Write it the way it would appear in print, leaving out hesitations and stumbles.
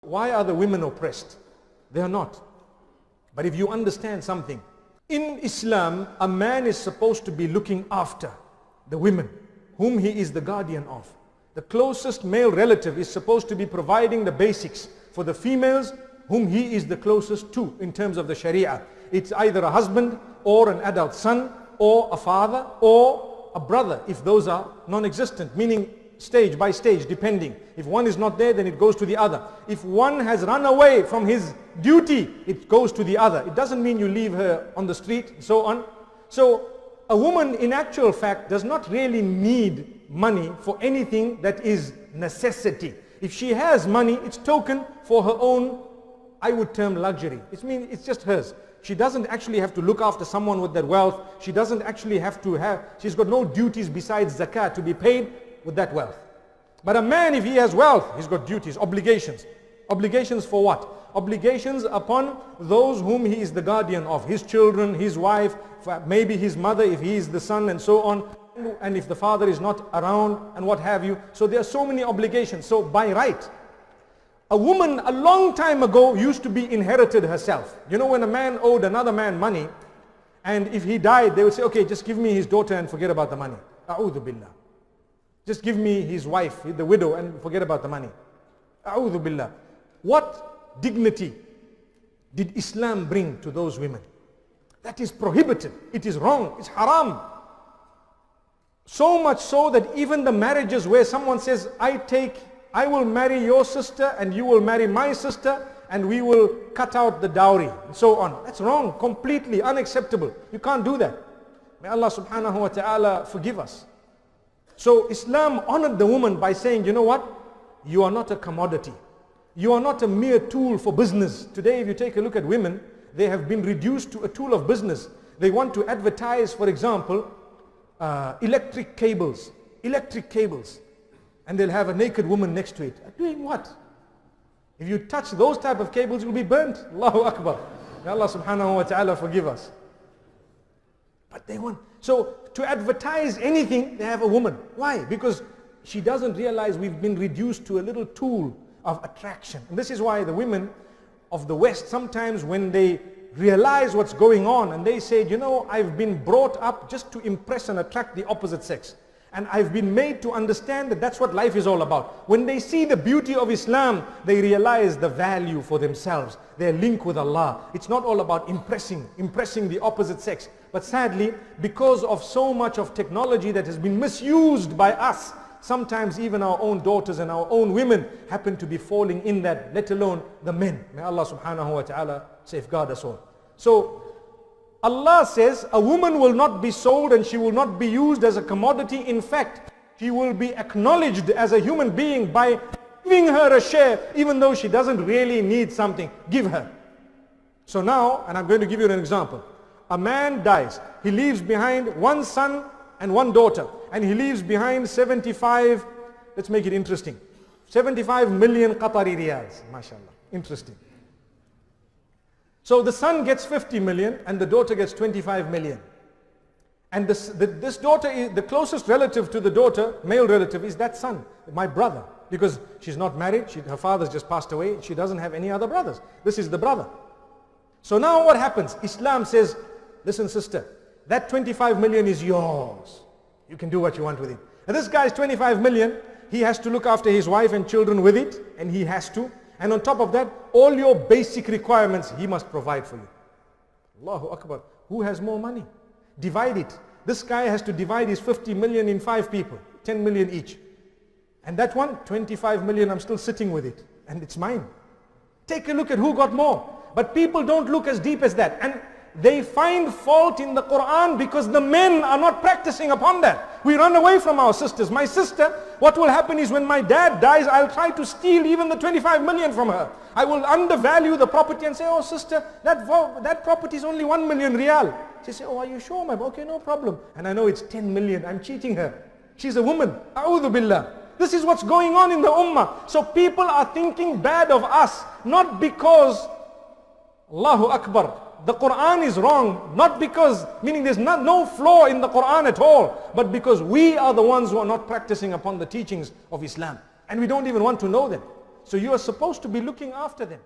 Why are the women oppressed? They are not. But if you understand something, in Islam, a man is supposed to be looking after the women, whom he is the guardian of. The closest male relative is supposed to be providing the basics for the females whom he is the closest to in terms of the Sharia. It's either a husband or an adult son or a father or a brother, if those are non-existent, meaning stage by stage, depending. If one is not there, then it goes to the other. If one has run away from his duty, it goes to the other. It doesn't mean you leave her on the street and so on. So a woman in actual fact does not really need money for anything that is necessity. If she has money, it's token for her own, I would term luxury. It's just hers. She doesn't actually have to look after someone with that wealth. She doesn't actually have to she's got no duties besides zakat to be paid with that wealth. But a man, if he has wealth, he's got duties, obligations. Obligations for what? Obligations upon those whom he is the guardian of. His children, his wife, maybe his mother if he is the son, and so on. And if the father is not around and what have you. So there are so many obligations. So by right, a woman a long time ago used to be inherited herself. You know, when a man owed another man money, and if he died, they would say, okay, just give me his daughter and forget about the money. A'udhu billah. Just give me his wife, the widow, and forget about the money. A'udhu billah. What dignity did Islam bring to those women? That is prohibited. It is wrong. It's haram. So much so that even the marriages where someone says, I will marry your sister and you will marry my sister and we will cut out the dowry and so on. That's wrong. Completely unacceptable. You can't do that. May Allah subhanahu wa ta'ala forgive us. So Islam honored the woman by saying, you know what? You are not a commodity. You are not a mere tool for business. Today, if you take a look at women, they have been reduced to a tool of business. They want to advertise, for example, electric cables. And they'll have a naked woman next to it. Doing what? If you touch those type of cables, you'll be burnt. Allahu Akbar. May Allah subhanahu wa ta'ala forgive us. But they want, so to advertise anything, they have a woman. Why? Because she doesn't realize we've been reduced to a little tool of attraction. And this is why the women of the West, sometimes when they realize what's going on and they say, you know, I've been brought up just to impress and attract the opposite sex. And I've been made to understand that that's what life is all about. When they see the beauty of Islam, they realize the value for themselves, their link with Allah. It's not all about impressing the opposite sex. But sadly, because of so much of technology that has been misused by us, sometimes even our own daughters and our own women happen to be falling in that, let alone the men. May Allah subhanahu wa ta'ala safeguard us all. So Allah says a woman will not be sold and she will not be used as a commodity. In fact, she will be acknowledged as a human being by giving her a share, even though she doesn't really need something. Give her. So now, and I'm going to give you an example. A man dies. He leaves behind one son and one daughter. And he leaves behind 75, let's make it interesting, 75 million Qatari riyals. MashaAllah. Interesting. So the son gets 50 million and the daughter gets 25 million. And this daughter, is the closest relative to the daughter, male relative, is that son, my brother. Because she's not married, her father's just passed away, she doesn't have any other brothers. This is the brother. So now what happens? Islam says, listen sister, that 25 million is yours. You can do what you want with it. And this guy's 25 million, he has to look after his wife and children with it, and he has to. And on top of that, all your basic requirements, he must provide for you. Allahu Akbar. Who has more money? Divide it. This guy has to divide his 50 million in 5 people, 10 million each. And that one, 25 million, I'm still sitting with it. And it's mine. Take a look at who got more. But people don't look as deep as that. And they find fault in the Quran because the men are not practicing upon that. We run away from our sisters. My sister, what will happen is when my dad dies, I'll try to steal even the 25 million from her. I will undervalue the property and say, oh sister, that property is only 1 million riyal. She say, oh, are you sure, my boy? Okay, no problem. And I know it's 10 million. I'm cheating her. She's a woman. A'udhu billah. This is what's going on in the ummah. So people are thinking bad of us, not because, Allahu Akbar, the Quran is wrong, not because, meaning there's no flaw in the Quran at all, but because we are the ones who are not practicing upon the teachings of Islam. And we don't even want to know them. So you are supposed to be looking after them.